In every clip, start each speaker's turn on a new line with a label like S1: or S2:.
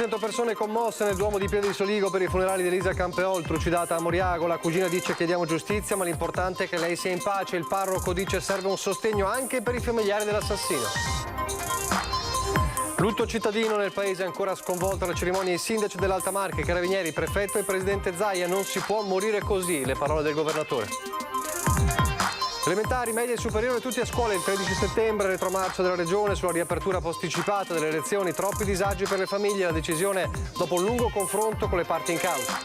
S1: 500 persone commosse nel Duomo di Pieve di Soligo per i funerali di Elisa Campeol, trucidata a Moriago. La cugina dice: chiediamo giustizia, ma l'importante è che lei sia in pace. Il parroco dice: serve un sostegno anche per i familiari dell'assassino. Lutto cittadino nel paese, ancora sconvolta la cerimonia. I sindaci dell'Alta Marche, i carabinieri, il prefetto e il presidente Zaia. Non si può morire così, le parole del governatore. Elementari, medie e superiori, tutti a scuola il 13 settembre, retromarcia della Regione sulla riapertura posticipata delle lezioni. Troppi disagi per le famiglie, la decisione dopo un lungo confronto con le parti in causa.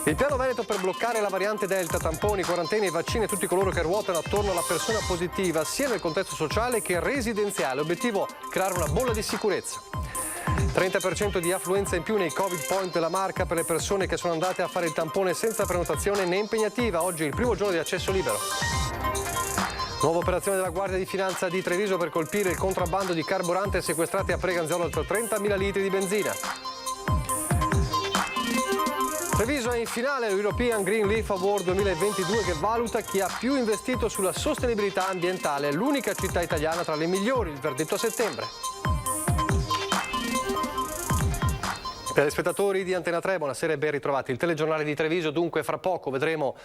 S1: Il piano Veneto per bloccare la variante Delta, tamponi, quarantene e vaccini a tutti coloro che ruotano attorno alla persona positiva, sia nel contesto sociale che residenziale. Obiettivo: creare una bolla di sicurezza. 30% di affluenza in più nei Covid point della Marca per le persone che sono andate a fare il tampone senza prenotazione né impegnativa. Oggi è il primo giorno di accesso libero. Nuova operazione della Guardia di Finanza di Treviso per colpire il contrabbando di carburante, sequestrati a Preganziolo oltre 30.000 litri di benzina. Treviso è in finale all'European Green Leaf Award 2022 che valuta chi ha più investito sulla sostenibilità ambientale. L'unica città italiana tra le migliori, il verdetto a settembre. Telespettatori di Antena 3, buonasera e ben ritrovati. Il telegiornale di Treviso, dunque fra poco vedremo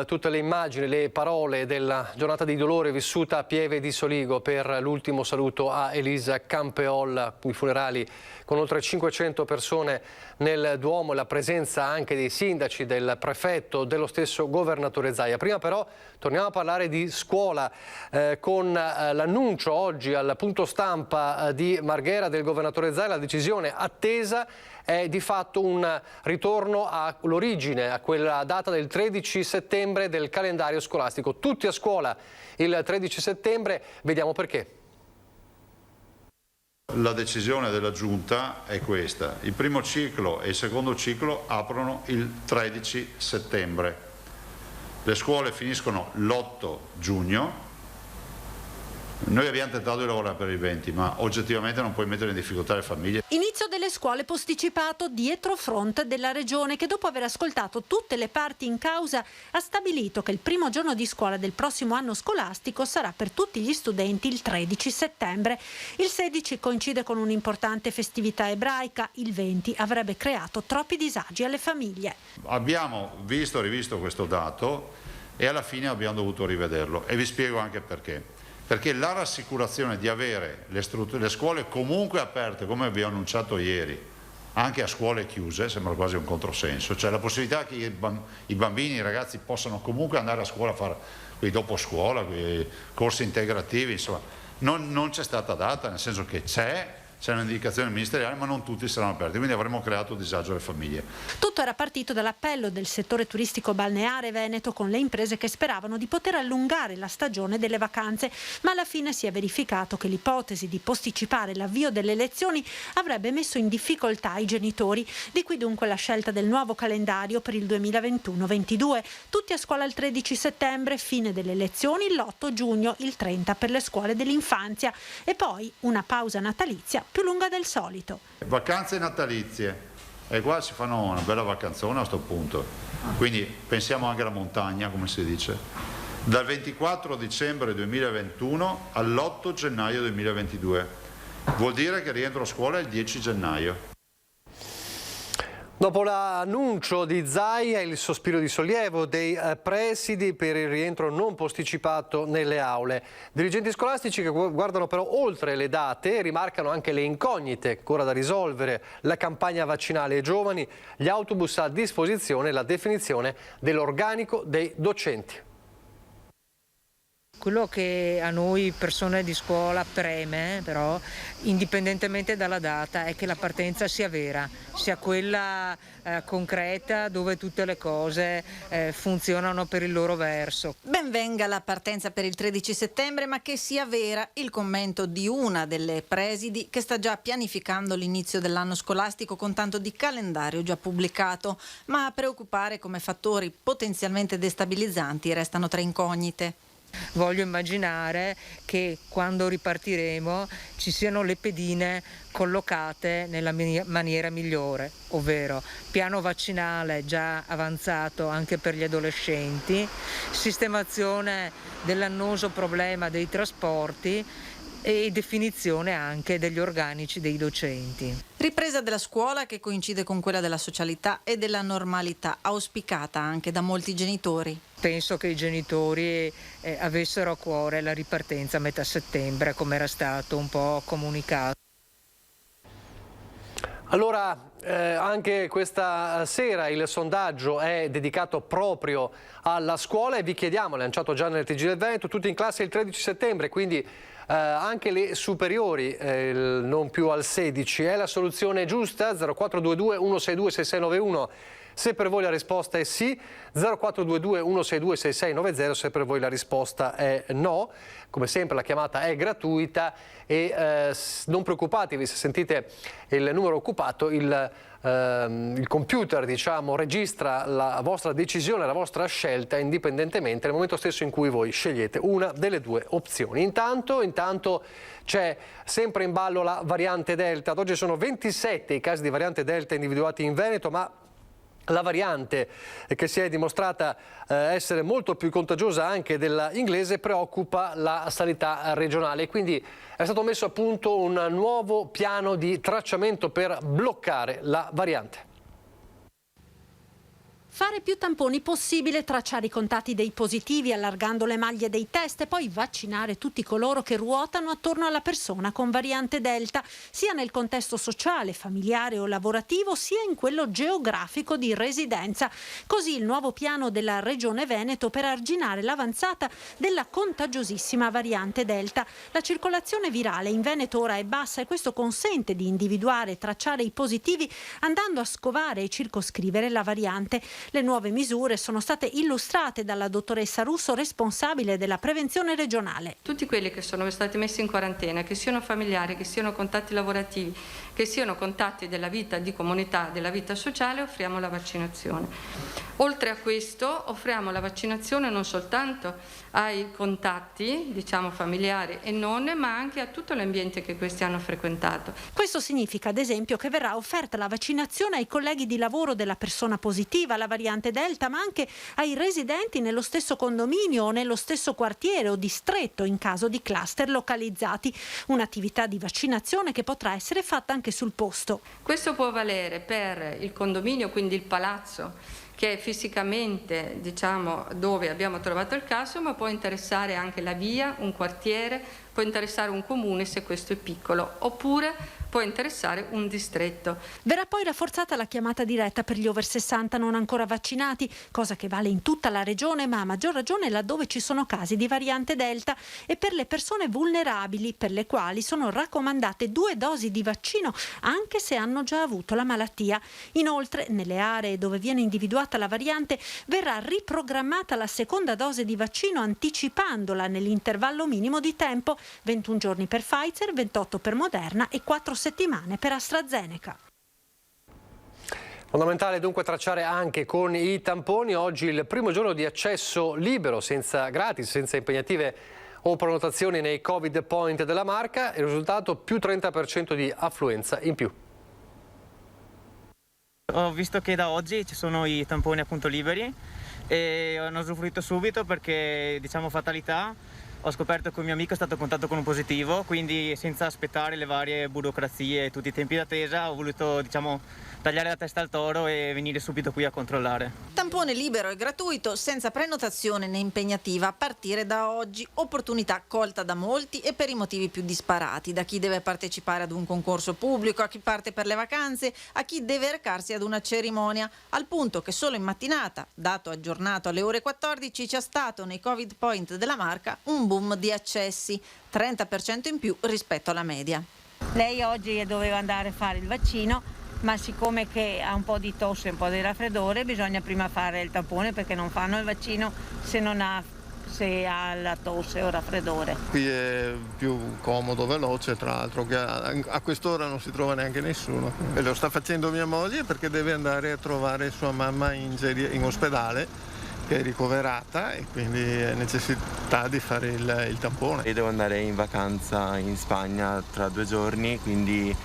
S1: tutte le immagini, le parole della giornata di dolore vissuta a Pieve di Soligo per l'ultimo saluto a Elisa Campeol, i funerali con oltre 500 persone nel Duomo e la presenza anche dei sindaci, del prefetto, dello stesso governatore Zaia. Prima però torniamo a parlare di scuola con l'annuncio oggi al punto stampa di Marghera del governatore Zaia. La decisione attesa è di fatto un ritorno all'origine, a quella data del 13 settembre del calendario scolastico. Tutti a scuola il 13 settembre, vediamo perché.
S2: La decisione della Giunta è questa: il primo ciclo e il secondo ciclo aprono il 13 settembre, le scuole finiscono l'8 giugno. Noi abbiamo tentato di lavorare per il 20, ma oggettivamente non puoi mettere in difficoltà le famiglie.
S3: Inizio delle scuole posticipato dietro fronte della Regione, che dopo aver ascoltato tutte le parti in causa ha stabilito che il primo giorno di scuola del prossimo anno scolastico sarà per tutti gli studenti il 13 settembre. Il 16 coincide con un'importante festività ebraica, il 20 avrebbe creato troppi disagi alle famiglie.
S2: Abbiamo visto e rivisto questo dato e alla fine abbiamo dovuto rivederlo, e vi spiego anche perché. Perché la rassicurazione di avere le scuole comunque aperte, come abbiamo annunciato ieri, anche a scuole chiuse, sembra quasi un controsenso, cioè la possibilità che i bambini, i ragazzi possano comunque andare a scuola a fare quei doposcuola, quei corsi integrativi, insomma, non c'è stata data, nel senso che c'è un'indicazione ministeriale, ma non tutti saranno aperti, quindi avremmo creato disagio alle famiglie.
S3: Tutto era partito dall'appello del settore turistico balneare veneto con le imprese che speravano di poter allungare la stagione delle vacanze, ma alla fine si è verificato che l'ipotesi di posticipare l'avvio delle lezioni avrebbe messo in difficoltà i genitori, di qui dunque la scelta del nuovo calendario per il 2021-22. Tutti a scuola il 13 settembre, fine delle lezioni l'8 giugno, il 30 per le scuole dell'infanzia e poi una pausa natalizia più lunga del solito.
S2: Vacanze natalizie, e qua si fanno una bella vacanzona a sto punto, quindi pensiamo anche alla montagna, come si dice, dal 24 dicembre 2021 all'8 gennaio 2022, vuol dire che rientro a scuola il 10 gennaio.
S1: Dopo l'annuncio di Zaia e il sospiro di sollievo dei presidi per il rientro non posticipato nelle aule. Dirigenti scolastici che guardano però oltre le date e rimarcano anche le incognite ancora da risolvere, la campagna vaccinale ai giovani, gli autobus a disposizione e la definizione dell'organico dei docenti.
S4: Quello che a noi persone di scuola preme, però, indipendentemente dalla data, è che la partenza sia vera, sia quella concreta, dove tutte le cose funzionano per il loro verso.
S5: Ben venga la partenza per il 13 settembre, ma che sia vera, il commento di una delle presidi che sta già pianificando l'inizio dell'anno scolastico con tanto di calendario già pubblicato, ma a preoccupare come fattori potenzialmente destabilizzanti restano tre incognite.
S4: Voglio immaginare che quando ripartiremo ci siano le pedine collocate nella maniera migliore, ovvero piano vaccinale già avanzato anche per gli adolescenti, sistemazione dell'annoso problema dei trasporti e definizione anche degli organici dei docenti.
S5: Ripresa della scuola che coincide con quella della socialità e della normalità, auspicata anche da molti genitori.
S4: Penso che i genitori avessero a cuore la ripartenza a metà settembre, come era stato un po' comunicato.
S1: Allora, anche questa sera il sondaggio è dedicato proprio alla scuola e vi chiediamo, lanciato già nel TG del Veneto, tutti in classe il 13 settembre, quindi anche le superiori, non più al 16, è la soluzione giusta? 0422 162 6691. Se per voi la risposta è sì, 0422 162 6690, se per voi la risposta è no. Come sempre la chiamata è gratuita e non preoccupatevi se sentite il numero occupato, il computer registra la vostra decisione, la vostra scelta indipendentemente nel momento stesso in cui voi scegliete una delle due opzioni. Intanto c'è sempre in ballo la variante Delta. Ad oggi sono 27 i casi di variante Delta individuati in Veneto, ma la variante che si è dimostrata essere molto più contagiosa anche della inglese preoccupa la sanità regionale, quindi è stato messo a punto un nuovo piano di tracciamento per bloccare la variante.
S3: Fare più tamponi possibile, tracciare i contatti dei positivi allargando le maglie dei test e poi vaccinare tutti coloro che ruotano attorno alla persona con variante Delta, sia nel contesto sociale, familiare o lavorativo, sia in quello geografico di residenza. Così il nuovo piano della Regione Veneto per arginare l'avanzata della contagiosissima variante Delta. La circolazione virale in Veneto ora è bassa e questo consente di individuare e tracciare i positivi andando a scovare e circoscrivere la variante. Le nuove misure sono state illustrate dalla dottoressa Russo, responsabile della prevenzione regionale.
S6: Tutti quelli che sono stati messi in quarantena, che siano familiari, che siano contatti lavorativi, che siano contatti della vita di comunità, della vita sociale, offriamo la vaccinazione. Oltre a questo offriamo la vaccinazione non soltanto ai contatti, familiari e non, ma anche a tutto l'ambiente che questi hanno frequentato.
S3: Questo significa, ad esempio, che verrà offerta la vaccinazione ai colleghi di lavoro della persona positiva alla variante Delta, ma anche ai residenti nello stesso condominio o nello stesso quartiere o distretto in caso di cluster localizzati. Un'attività di vaccinazione che potrà essere fatta anche sul posto.
S6: Questo può valere per il condominio, quindi il palazzo, che è fisicamente dove abbiamo trovato il caso, ma può interessare anche la via, un quartiere, può interessare un comune se questo è piccolo, oppure può interessare un distretto.
S3: Verrà poi rafforzata la chiamata diretta per gli over 60 non ancora vaccinati, cosa che vale in tutta la regione, ma a maggior ragione laddove ci sono casi di variante Delta, e per le persone vulnerabili, per le quali sono raccomandate 2 dosi di vaccino anche se hanno già avuto la malattia. Inoltre, nelle aree dove viene individuata la variante, verrà riprogrammata la seconda dose di vaccino anticipandola nell'intervallo minimo di tempo, 21 giorni per Pfizer, 28 per Moderna e 4 settimane per AstraZeneca.
S1: Fondamentale dunque tracciare anche con i tamponi. Oggi il primo giorno di accesso libero, senza impegnative o prenotazioni nei Covid point della Marca. Il risultato più 30% di affluenza in più.
S7: Ho visto che da oggi ci sono i tamponi appunto liberi e ho usufruito subito perché, fatalità, ho scoperto che un mio amico è stato a contatto con un positivo, quindi senza aspettare le varie burocrazie e tutti i tempi d'attesa ho voluto tagliare la testa al toro e venire subito qui a controllare.
S5: Tampone libero e gratuito, senza prenotazione né impegnativa a partire da oggi. Opportunità colta da molti e per i motivi più disparati, da chi deve partecipare ad un concorso pubblico, a chi parte per le vacanze, a chi deve recarsi ad una cerimonia, al punto che solo in mattinata, dato aggiornato alle ore 14, c'è stato nei Covid point della Marca un boom di accessi, 30% in più rispetto alla media.
S8: Lei oggi doveva andare a fare il vaccino, ma siccome che ha un po' di tosse e un po' di raffreddore bisogna prima fare il tampone, perché non fanno il vaccino se ha la tosse o raffreddore.
S9: Qui è più comodo, veloce, tra l'altro che a quest'ora non si trova neanche nessuno. E lo sta facendo mia moglie perché deve andare a trovare sua mamma in ospedale, che è ricoverata, e quindi ha necessità di fare il tampone.
S10: Io devo andare in vacanza in Spagna tra 2 giorni, quindi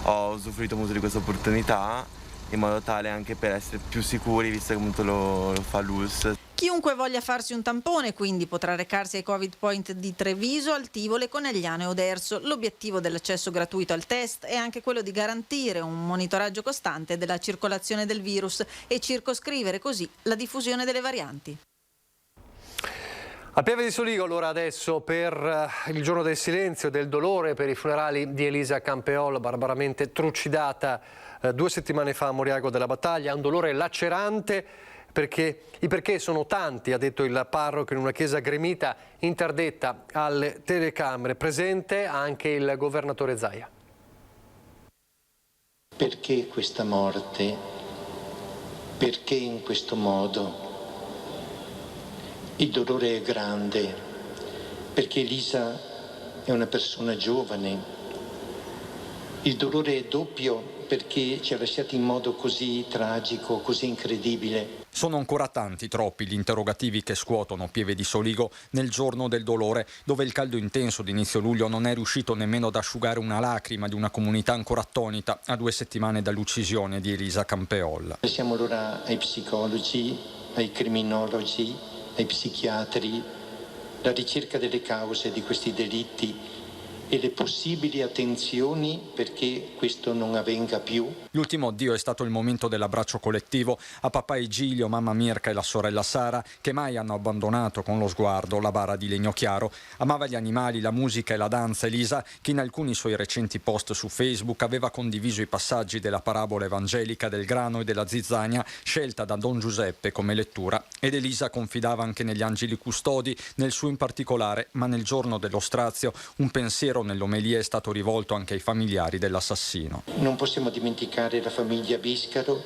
S10: ho usufruito molto di questa opportunità in modo tale anche per essere più sicuri, visto che appunto lo fa l'ULSS.
S5: Chi Chiunque voglia farsi un tampone quindi potrà recarsi ai Covid Point di Treviso, Altivole, Conegliano e Oderzo. L'obiettivo dell'accesso gratuito al test è anche quello di garantire un monitoraggio costante della circolazione del virus e circoscrivere così la diffusione delle varianti.
S1: A Pieve di Soligo allora adesso per il giorno del silenzio e del dolore per i funerali di Elisa Campeol, barbaramente trucidata 2 settimane fa a Moriago della Battaglia. Un dolore lacerante perché i perché sono tanti, ha detto il parroco in una chiesa gremita interdetta alle telecamere. Presente anche il governatore Zaia.
S11: Perché questa morte? Perché in questo modo? Il dolore è grande, perché Elisa è una persona giovane. Il dolore è doppio perché ci ha lasciati in modo così tragico, così incredibile.
S12: Sono ancora tanti, troppi, gli interrogativi che scuotono Pieve di Soligo nel giorno del dolore, dove il caldo intenso di inizio luglio non è riuscito nemmeno ad asciugare una lacrima di una comunità ancora attonita a 2 settimane dall'uccisione di Elisa Campeol.
S11: Lasciamo allora ai psicologi, ai criminologi, ai psichiatri, la ricerca delle cause di questi delitti e le possibili attenzioni perché questo non avvenga più.
S12: L'ultimo addio è stato il momento dell'abbraccio collettivo a papà Egilio, mamma Mirka e la sorella Sara, che mai hanno abbandonato con lo sguardo la bara di legno chiaro. Amava gli animali, la musica e la danza. Elisa, che in alcuni suoi recenti post su Facebook aveva condiviso i passaggi della parabola evangelica del grano e della zizzania scelta da Don Giuseppe come lettura. Ed Elisa confidava anche negli angeli custodi, nel suo in particolare, ma nel giorno dello strazio un pensiero nell'omelia è stato rivolto anche ai familiari dell'assassino.
S11: Non possiamo dimenticare la famiglia Biscaro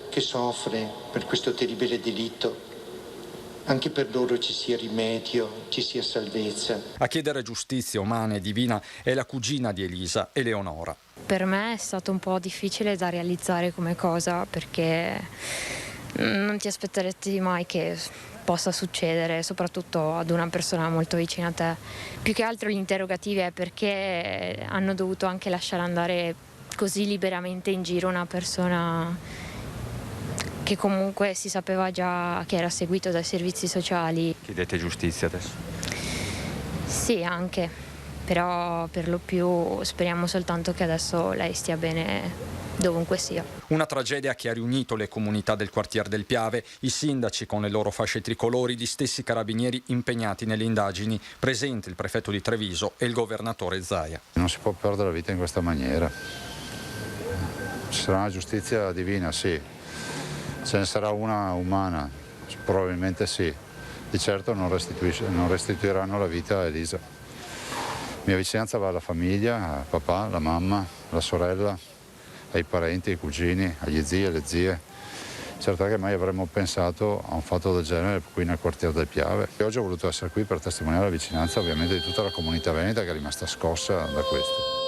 S11: che soffre per questo terribile delitto. Anche per loro ci sia rimedio, ci sia salvezza.
S12: A chiedere giustizia umana e divina è la cugina di Elisa, Eleonora.
S13: Per me è stato un po' difficile da realizzare come cosa, perché non ti aspetteresti mai che possa succedere, soprattutto ad una persona molto vicina a te. Più che altro gli interrogativi è perché hanno dovuto anche lasciare andare così liberamente in giro una persona che comunque si sapeva già che era seguito dai servizi sociali.
S12: Chiedete giustizia adesso?
S13: Sì, anche, però per lo più speriamo soltanto che adesso lei stia bene dovunque sia.
S12: Una tragedia che ha riunito le comunità del quartier del Piave, i sindaci con le loro fasce tricolori, gli stessi carabinieri impegnati nelle indagini, presente il prefetto di Treviso e il governatore Zaia.
S2: Non si può perdere la vita in questa maniera. Ci sarà una giustizia divina, sì. Ce ne sarà una umana, probabilmente sì. Di certo non restituiranno la vita a Elisa. Mia vicinanza va alla famiglia, al papà, alla mamma, alla sorella, ai parenti, ai cugini, agli zii e alle zie. Certo che mai avremmo pensato a un fatto del genere qui nel quartiere del Piave. E oggi ho voluto essere qui per testimoniare la vicinanza ovviamente di tutta la comunità veneta che è rimasta scossa da questo.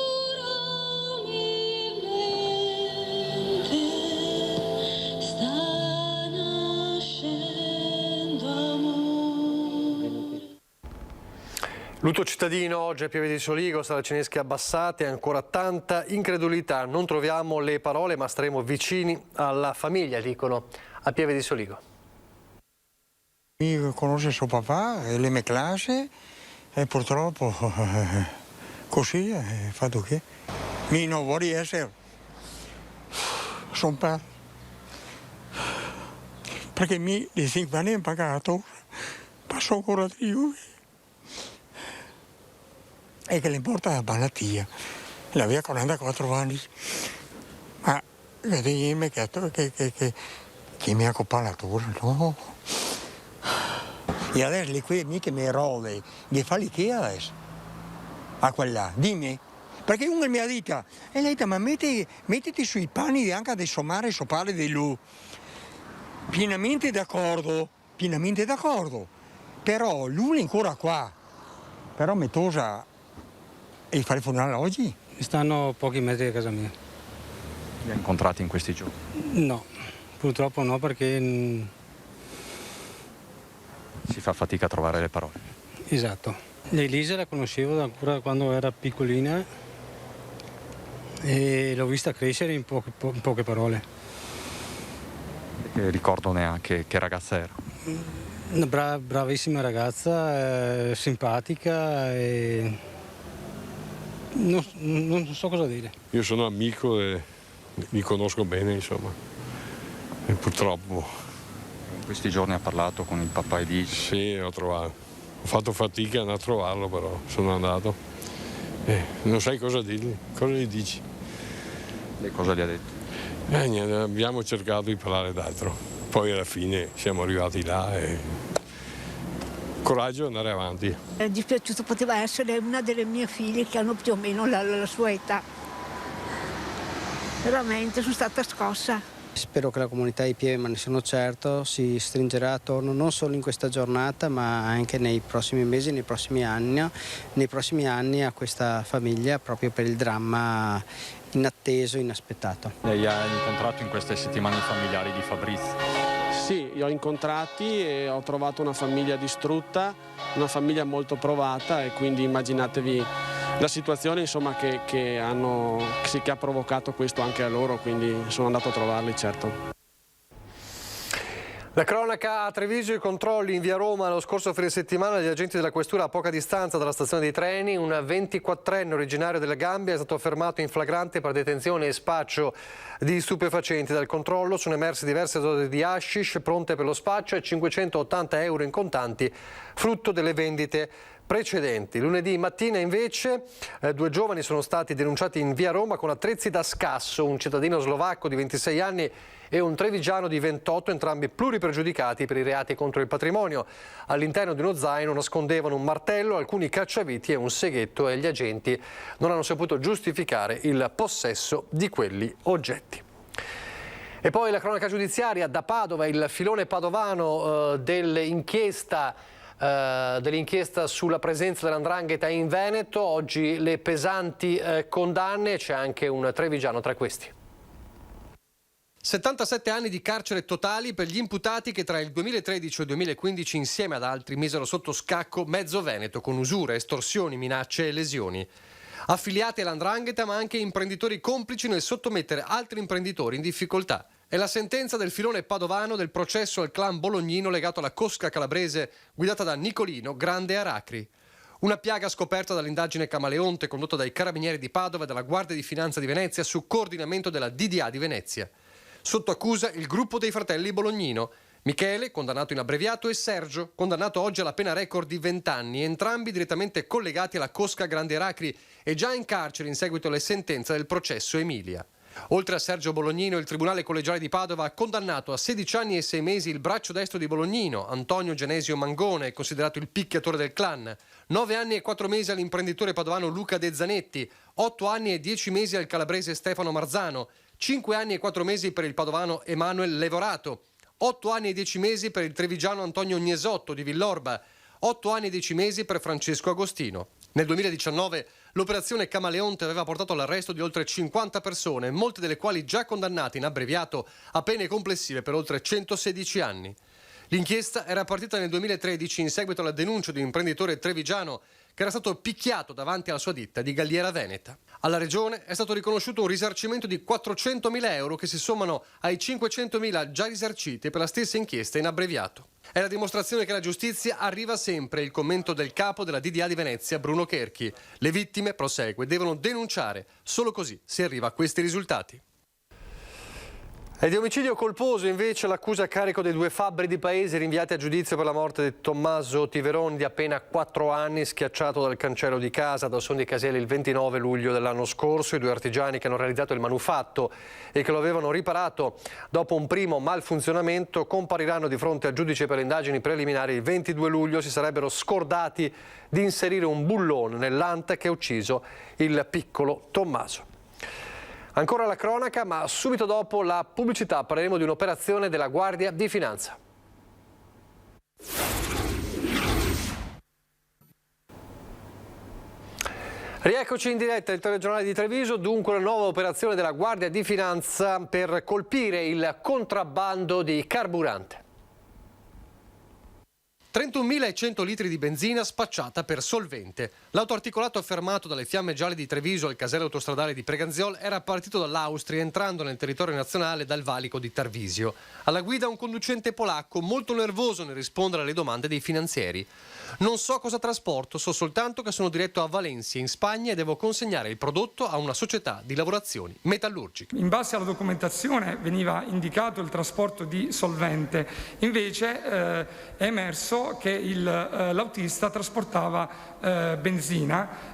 S1: Lutto cittadino oggi a Pieve di Soligo, Saracinesche abbassate, ancora tanta incredulità. Non troviamo le parole, ma staremo vicini alla famiglia, dicono a Pieve di Soligo.
S14: Io conosco suo papà e le mie classi e purtroppo così è fatto che mi non vuole essere son padre perché mi di 5 anni ho pagato passo ancora 3 ore. E che le importa la malattia. La aveva 44 anni. Ma vedi che mi ha coppalato, no? E adesso le qui mica mi rode, di fare che adesso? A quella, dimmi. Perché uno mi ha detto, e lei ma mettiti sui panni anche a sommare sopare di lui. Pienamente d'accordo. Però lui è ancora qua. Però mettosa. E fare il funerale oggi?
S15: Stanno pochi metri da casa mia.
S12: Li ha incontrati in questi giorni?
S15: No, purtroppo no, perché
S12: si fa fatica a trovare le parole.
S15: Esatto. Elisa la conoscevo ancora quando era piccolina e l'ho vista crescere in poche parole.
S12: Che ricordo neanche che ragazza era?
S15: Una bravissima ragazza, simpatica e non so cosa dire.
S16: Io sono amico e li conosco bene, insomma, e purtroppo.
S12: In questi giorni ha parlato con il papà Elisa?
S16: Sì, ho fatto fatica ad andare a trovarlo, però sono andato. Non sai cosa dirgli, cosa gli dici?
S12: Lei cosa gli ha detto?
S16: Niente, abbiamo cercato di parlare d'altro, poi alla fine siamo arrivati là e coraggio ad andare avanti.
S17: È dispiaciuto, poteva essere una delle mie figlie che hanno più o meno la sua età. Veramente sono stata scossa.
S15: Spero che la comunità di Pieve, ma ne sono certo, si stringerà attorno non solo in questa giornata ma anche nei prossimi mesi, nei prossimi anni a questa famiglia, proprio per il dramma inatteso, inaspettato.
S12: Lei ha incontrato in queste settimane i familiari di Fabrizio?
S18: Sì, li ho incontrati e ho trovato una famiglia distrutta, una famiglia molto provata e quindi immaginatevi la situazione, insomma, che ha provocato questo anche a loro, quindi sono andato a trovarli, certo.
S1: La cronaca a Treviso, i controlli in via Roma lo scorso fine settimana gli agenti della questura a poca distanza dalla stazione dei treni. Un 24enne originario della Gambia è stato fermato in flagrante per detenzione e spaccio di stupefacenti. Dal controllo sono emerse diverse doti di hashish pronte per lo spaccio e 580 euro in contanti, frutto delle vendite precedenti. Lunedì mattina invece 2 giovani sono stati denunciati in via Roma con attrezzi da scasso, un cittadino slovacco di 26 anni e un trevigiano di 28, entrambi pluripregiudicati per i reati contro il patrimonio. All'interno di uno zaino nascondevano un martello, alcuni cacciaviti e un seghetto e gli agenti non hanno saputo giustificare il possesso di quegli oggetti. E poi la cronaca giudiziaria da Padova, il filone padovano dell'inchiesta sulla presenza dell''ndrangheta in Veneto. Oggi le pesanti condanne, c'è anche un trevigiano tra questi. 77 anni di carcere totali per gli imputati che tra il 2013 e il 2015 insieme ad altri misero sotto scacco mezzo Veneto con usure, estorsioni, minacce e lesioni. Affiliati all''ndrangheta ma anche imprenditori complici nel sottomettere altri imprenditori in difficoltà. È la sentenza del filone padovano del processo al clan bolognino legato alla cosca calabrese guidata da Nicolino Grande Aracri. Una piaga scoperta dall'indagine Camaleonte condotta dai Carabinieri di Padova e dalla Guardia di Finanza di Venezia su coordinamento della DDA di Venezia. Sotto accusa il gruppo dei fratelli Bolognino. Michele, condannato in abbreviato, e Sergio, condannato oggi alla pena record di 20 anni, entrambi direttamente collegati alla cosca Grande Aracri e già in carcere in seguito alle sentenze del processo Emilia. Oltre a Sergio Bolognino, il Tribunale Collegiale di Padova ha condannato a 16 anni e 6 mesi il braccio destro di Bolognino, Antonio Genesio Mangone, considerato il picchiatore del clan, 9 anni e 4 mesi all'imprenditore padovano Luca De Zanetti, 8 anni e 10 mesi al calabrese Stefano Marzano, 5 anni e 4 mesi per il padovano Emanuel Levorato, 8 anni e 10 mesi per il trevigiano Antonio Gnesotto di Villorba, 8 anni e 10 mesi per Francesco Agostino. Nel 2019 l'operazione Camaleonte aveva portato all'arresto di oltre 50 persone, molte delle quali già condannate in abbreviato a pene complessive per oltre 116 anni. L'inchiesta era partita nel 2013 in seguito alla denuncia di un imprenditore trevigiano che era stato picchiato davanti alla sua ditta di Galliera Veneta. Alla Regione è stato riconosciuto un risarcimento di 400.000 euro che si sommano ai 500.000 già risarciti per la stessa inchiesta in abbreviato. È la dimostrazione che la giustizia arriva sempre, il commento del capo della DDA di Venezia, Bruno Cherchi. Le vittime, prosegue, devono denunciare, solo così si arriva a questi risultati. E di omicidio colposo invece l'accusa a carico dei 2 fabbri di paese rinviati a giudizio per la morte di Tommaso Tiveroni di appena 4 anni, schiacciato dal cancello di casa da Son di Casiele il 29 luglio dell'anno scorso. I 2 artigiani che hanno realizzato il manufatto e che lo avevano riparato dopo un primo malfunzionamento compariranno di fronte al giudice per le indagini preliminari il 22 luglio. Si sarebbero scordati di inserire un bullone nell'anta che ha ucciso il piccolo Tommaso. Ancora la cronaca, ma subito dopo la pubblicità parleremo di un'operazione della Guardia di Finanza. Rieccoci in diretta al telegiornale di Treviso, dunque una nuova operazione della Guardia di Finanza per colpire il contrabbando di carburante. 31.100 litri di benzina spacciata per solvente. L'autoarticolato fermato dalle Fiamme Gialle di Treviso al casello autostradale di Preganziol era partito dall'Austria entrando nel territorio nazionale dal valico di Tarvisio. Alla guida un conducente polacco molto nervoso nel rispondere alle domande dei finanzieri. Non so cosa trasporto, so soltanto che sono diretto a Valencia in Spagna e devo consegnare il prodotto a una società di lavorazioni metallurgiche.
S19: In base alla documentazione veniva indicato il trasporto di solvente, invece è emerso che l'autista trasportava benzina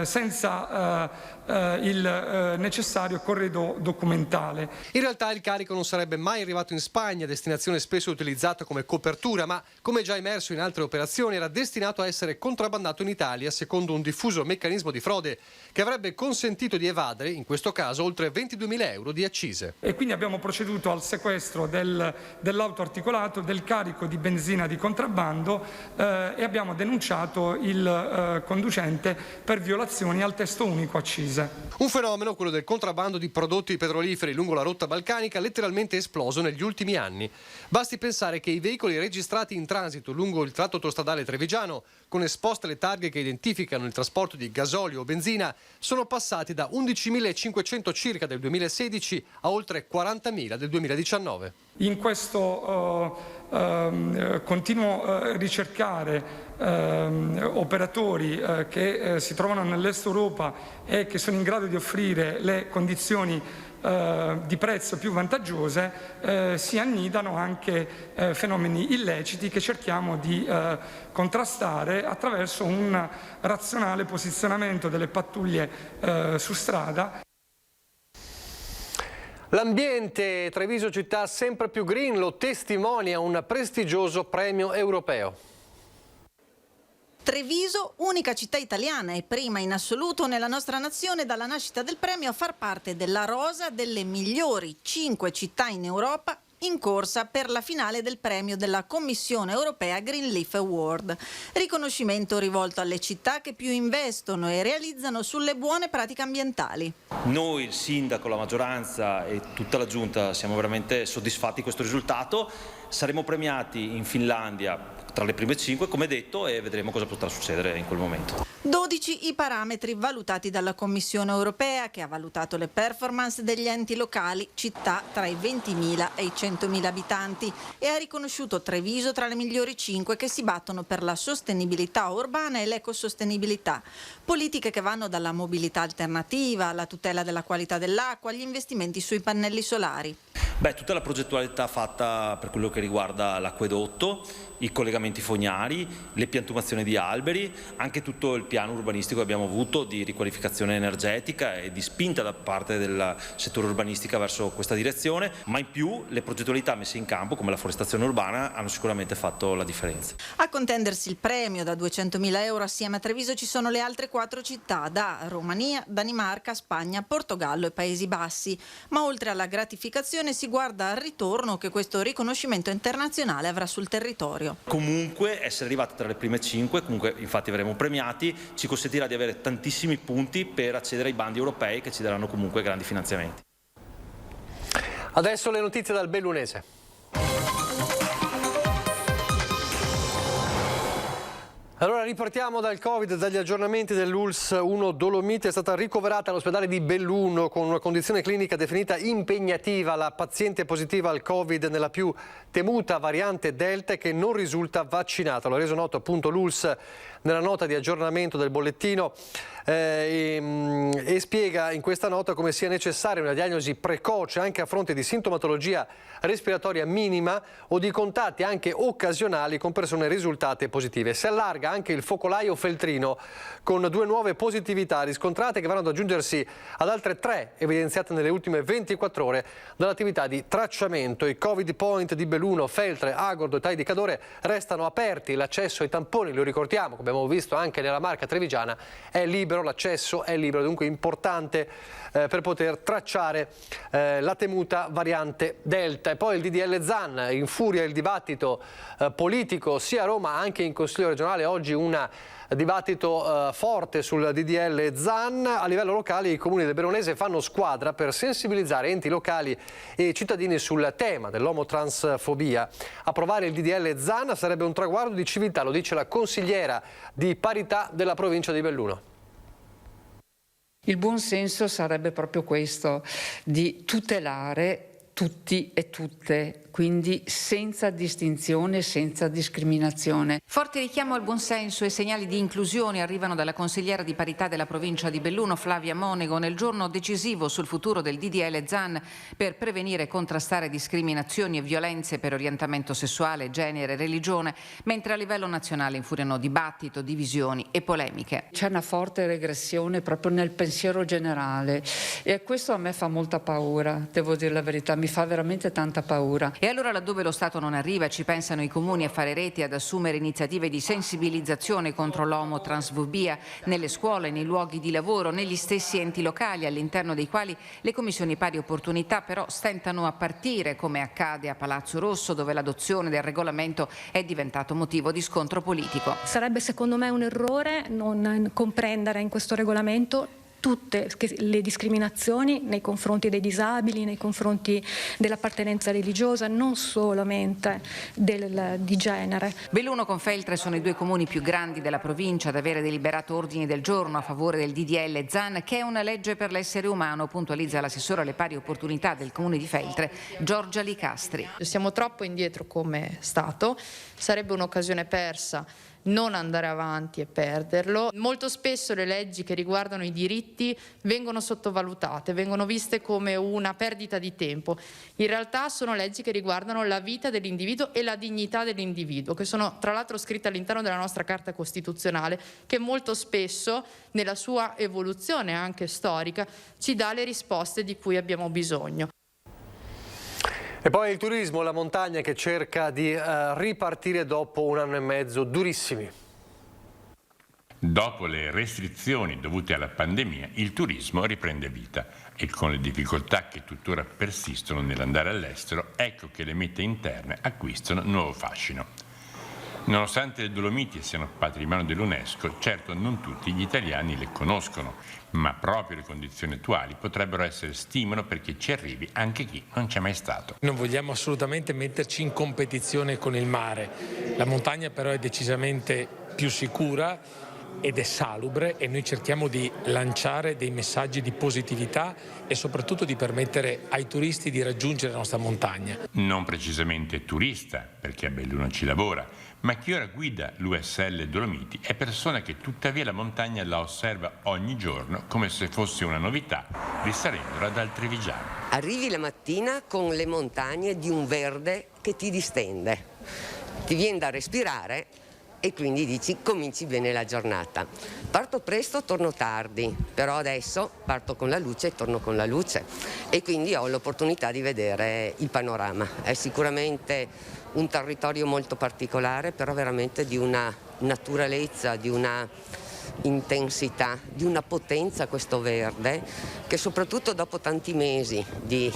S19: senza il necessario corredo documentale.
S1: In realtà il carico non sarebbe mai arrivato in Spagna, destinazione spesso utilizzata come copertura, ma come già emerso in altre operazioni era destinato a essere contrabbandato in Italia secondo un diffuso meccanismo di frode che avrebbe consentito di evadere, in questo caso, oltre 22.000 euro di accise.
S19: E quindi abbiamo proceduto al sequestro dell'auto articolato, del carico di benzina di contrabbando e abbiamo denunciato il conducente per violazioni al testo unico accise.
S1: Un fenomeno, quello del contrabbando di prodotti petroliferi lungo la rotta balcanica, letteralmente esploso negli ultimi anni. Basti pensare che i veicoli registrati in transito lungo il tratto autostradale trevigiano, con esposte le targhe che identificano il trasporto di gasolio o benzina, sono passati da 11.500 circa del 2016 a oltre 40.000 del 2019.
S19: In questo continuo ricercare operatori che si trovano nell'est Europa e che sono in grado di offrire le condizioni di prezzo più vantaggiose, si annidano anche fenomeni illeciti che cerchiamo di contrastare attraverso un razionale posizionamento delle pattuglie su strada.
S1: L'ambiente, Treviso città sempre più green, lo testimonia un prestigioso premio europeo.
S5: Treviso, unica città italiana e prima in assoluto nella nostra nazione dalla nascita del premio a far parte della rosa delle migliori 5 città in Europa in corsa per la finale del premio della Commissione Europea Green Leaf Award, riconoscimento rivolto alle città che più investono e realizzano sulle buone pratiche ambientali.
S20: Noi, il sindaco, la maggioranza e tutta la giunta siamo veramente soddisfatti di questo risultato. Saremo premiati in Finlandia tra le prime 5, come detto, e vedremo cosa potrà succedere in quel momento.
S5: 12 i parametri valutati dalla Commissione Europea, che ha valutato le performance degli enti locali, città tra i 20.000 e i 100.000 abitanti, e ha riconosciuto Treviso tra le migliori 5 che si battono per la sostenibilità urbana e l'ecosostenibilità. Politiche che vanno dalla mobilità alternativa alla tutela della qualità dell'acqua, agli investimenti sui pannelli solari.
S20: Tutta la progettualità fatta per quello che riguarda l'acquedotto, i collegamenti fognari, le piantumazioni di alberi, anche tutto il piano urbanistico che abbiamo avuto di riqualificazione energetica e di spinta da parte del settore urbanistica verso questa direzione, ma in più le progettualità messe in campo come la forestazione urbana hanno sicuramente fatto la differenza.
S5: A contendersi il premio da 200.000 euro assieme a Treviso ci sono le altre 4 città da Romania, Danimarca, Spagna, Portogallo e Paesi Bassi, ma oltre alla gratificazione si guarda al ritorno che questo riconoscimento internazionale avrà sul territorio.
S20: Comunque essere arrivati tra le prime 5, comunque infatti verremo premiati, ci consentirà di avere tantissimi punti per accedere ai bandi europei che ci daranno comunque grandi finanziamenti.
S1: Adesso le notizie dal Bellunese. Allora ripartiamo dal Covid, dagli aggiornamenti dell'ULSS 1 Dolomite. È stata ricoverata all'ospedale di Belluno con una condizione clinica definita impegnativa. La paziente positiva al Covid nella più temuta variante Delta che non risulta vaccinata. Lo ha reso noto appunto l'ULSS nella nota di aggiornamento del bollettino e spiega in questa nota come sia necessaria una diagnosi precoce anche a fronte di sintomatologia respiratoria minima o di contatti anche occasionali con persone risultate positive. Si allarga anche il focolaio feltrino con 2 nuove positività riscontrate che vanno ad aggiungersi ad altre 3 evidenziate nelle ultime 24 ore dall'attività di tracciamento. I Covid point di Belluno, Feltre, Agordo e Tai di Cadore restano aperti, l'accesso ai tamponi, lo ricordiamo, come abbiamo visto anche nella Marca trevigiana, è libero, l'accesso è libero, dunque importante per poter tracciare la temuta variante Delta. E poi il DDL Zan, infuria il dibattito politico sia a Roma anche in Consiglio regionale, oggi un un dibattito forte sul DDL Zan. A livello locale i comuni del Bellunese fanno squadra per sensibilizzare enti locali e cittadini sul tema dell'omotransfobia. Approvare il DDL Zan sarebbe un traguardo di civiltà, lo dice la consigliera di parità della provincia di Belluno.
S21: Il buon senso sarebbe proprio questo, di tutelare tutti e tutte, quindi senza distinzione, senza discriminazione.
S22: Forte richiamo al buonsenso e segnali di inclusione arrivano dalla consigliera di parità della provincia di Belluno, Flavia Monego, nel giorno decisivo sul futuro del DDL Zan per prevenire e contrastare discriminazioni e violenze per orientamento sessuale, genere e religione, mentre a livello nazionale infuriano dibattito, divisioni e polemiche.
S21: C'è una forte regressione proprio nel pensiero generale e questo a me fa molta paura, devo dire la verità, mi fa veramente tanta paura.
S22: E allora laddove lo Stato non arriva ci pensano i comuni a fare reti, ad assumere iniziative di sensibilizzazione contro l'omotransfobia nelle scuole, nei luoghi di lavoro, negli stessi enti locali all'interno dei quali le commissioni pari opportunità però stentano a partire, come accade a Palazzo Rosso, dove l'adozione del regolamento è diventato motivo di scontro politico.
S23: Sarebbe secondo me un errore non comprendere in questo regolamento tutte le discriminazioni nei confronti dei disabili, nei confronti dell'appartenenza religiosa, non solamente di genere.
S22: Belluno con Feltre sono i due comuni più grandi della provincia ad avere deliberato ordini del giorno a favore del DDL Zan, che è una legge per l'essere umano, puntualizza l'assessore alle pari opportunità del comune di Feltre, Giorgia Licastri.
S24: Siamo troppo indietro come Stato, sarebbe un'occasione persa non andare avanti e perderlo. Molto spesso le leggi che riguardano i diritti vengono sottovalutate, vengono viste come una perdita di tempo. In realtà sono leggi che riguardano la vita dell'individuo e la dignità dell'individuo, che sono tra l'altro scritte all'interno della nostra Carta Costituzionale, che molto spesso nella sua evoluzione anche storica ci dà le risposte di cui abbiamo bisogno.
S1: E poi il turismo, la montagna che cerca di ripartire dopo un anno e mezzo durissimi.
S25: Dopo le restrizioni dovute alla pandemia, il turismo riprende vita e con le difficoltà che tuttora persistono nell'andare all'estero, ecco che le mete interne acquistano nuovo fascino. Nonostante le Dolomiti siano patrimonio dell'UNESCO, certo non tutti gli italiani le conoscono, ma proprio le condizioni attuali potrebbero essere stimolo perché ci arrivi anche chi non c'è mai stato.
S26: Non vogliamo assolutamente metterci in competizione con il mare, la montagna però è decisamente più sicura ed è salubre e noi cerchiamo di lanciare dei messaggi di positività e soprattutto di permettere ai turisti di raggiungere la nostra montagna.
S25: Non precisamente turista, perché a Belluno ci lavora, ma chi ora guida l'USL Dolomiti è persona che tuttavia la montagna la osserva ogni giorno come se fosse una novità, risalendola dal Trevigiano.
S27: Arrivi la mattina con le montagne di un verde che ti distende, ti viene da respirare e quindi dici cominci bene la giornata. Parto presto, torno tardi, però adesso parto con la luce e torno con la luce e quindi ho l'opportunità di vedere il panorama. È sicuramente un territorio molto particolare, però veramente di una naturalezza, di una intensità, di una potenza questo verde che soprattutto dopo tanti mesi di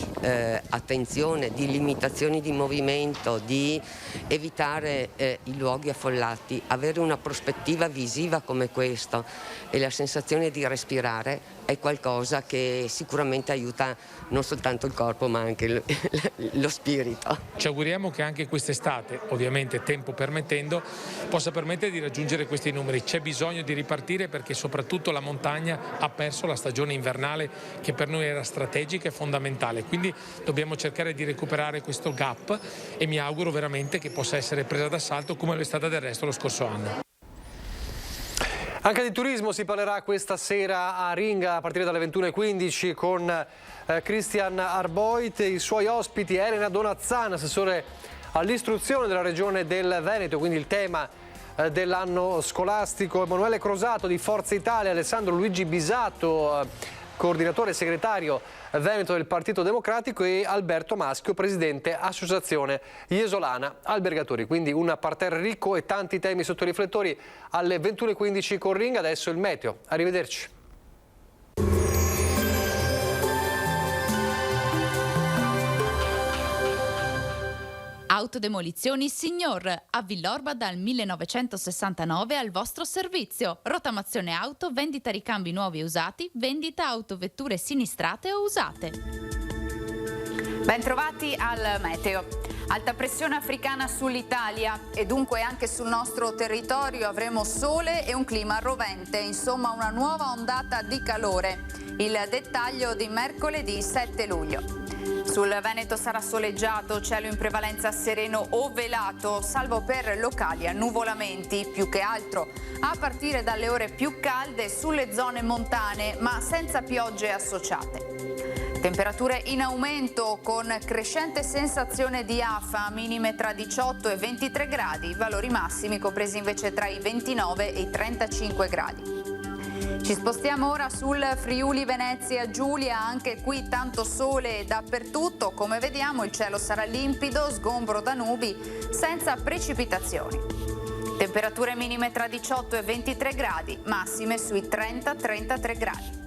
S27: attenzione, di limitazioni di movimento, di evitare i luoghi affollati, avere una prospettiva visiva come questo e la sensazione di respirare è qualcosa che sicuramente aiuta non soltanto il corpo ma anche lo spirito.
S26: Ci auguriamo che anche quest'estate, ovviamente tempo permettendo, possa permettere di raggiungere questi numeri. C'è bisogno di ripartire perché soprattutto la montagna ha perso la stagione invernale che per noi era strategica e fondamentale, quindi dobbiamo cercare di recuperare questo gap e mi auguro veramente che possa essere presa d'assalto come lo è stata del resto lo scorso anno.
S1: Anche di turismo si parlerà questa sera a Ringa a partire dalle 21:15 con Christian Arboit e i suoi ospiti Elena Donazzan, assessore all'istruzione della regione del Veneto, quindi il tema dell'anno scolastico, Emanuele Crosato di Forza Italia, Alessandro Luigi Bisato, coordinatore e segretario Veneto del Partito Democratico e Alberto Maschio, presidente Associazione Iesolana Albergatori. Quindi un parterre ricco e tanti temi sotto i riflettori alle 21:15 con Ringa. Adesso il meteo. Arrivederci.
S3: Autodemolizioni Signor, a Villorba dal 1969 al vostro servizio. Rottamazione auto, vendita ricambi nuovi e usati, vendita autovetture sinistrate o usate.
S4: Bentrovati al meteo. Alta pressione africana sull'Italia e dunque anche sul nostro territorio avremo sole e un clima rovente, insomma una nuova ondata di calore. Il dettaglio di mercoledì 7 luglio. Sul Veneto sarà soleggiato, cielo in prevalenza sereno o velato, salvo per locali annuvolamenti, più che altro a partire dalle ore più calde sulle zone montane, ma senza piogge associate. Temperature in aumento con crescente sensazione di afa, minime tra 18 e 23 gradi, valori massimi compresi invece tra i 29 e i 35 gradi. Ci spostiamo ora sul Friuli Venezia Giulia, anche qui tanto sole dappertutto, come vediamo il cielo sarà limpido, sgombro da nubi, senza precipitazioni. Temperature minime tra 18 e 23 gradi, massime sui 30-33 gradi.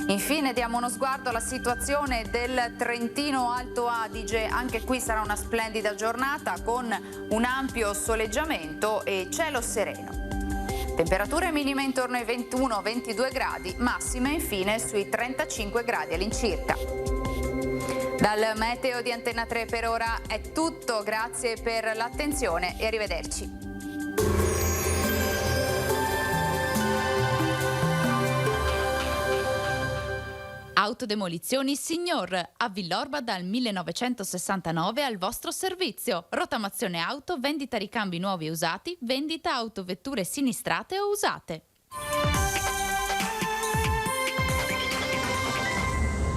S4: Infine diamo uno sguardo alla situazione del Trentino Alto Adige, anche qui sarà una splendida giornata con un ampio soleggiamento e cielo sereno. Temperature minime intorno ai 21-22 gradi, massime infine sui 35 gradi all'incirca. Dal meteo di Antenna 3 per ora è tutto, grazie per l'attenzione e arrivederci.
S3: Autodemolizioni Signor, a Villorba dal 1969 al vostro servizio. Rottamazione auto, vendita ricambi nuovi e usati, vendita autovetture sinistrate o usate.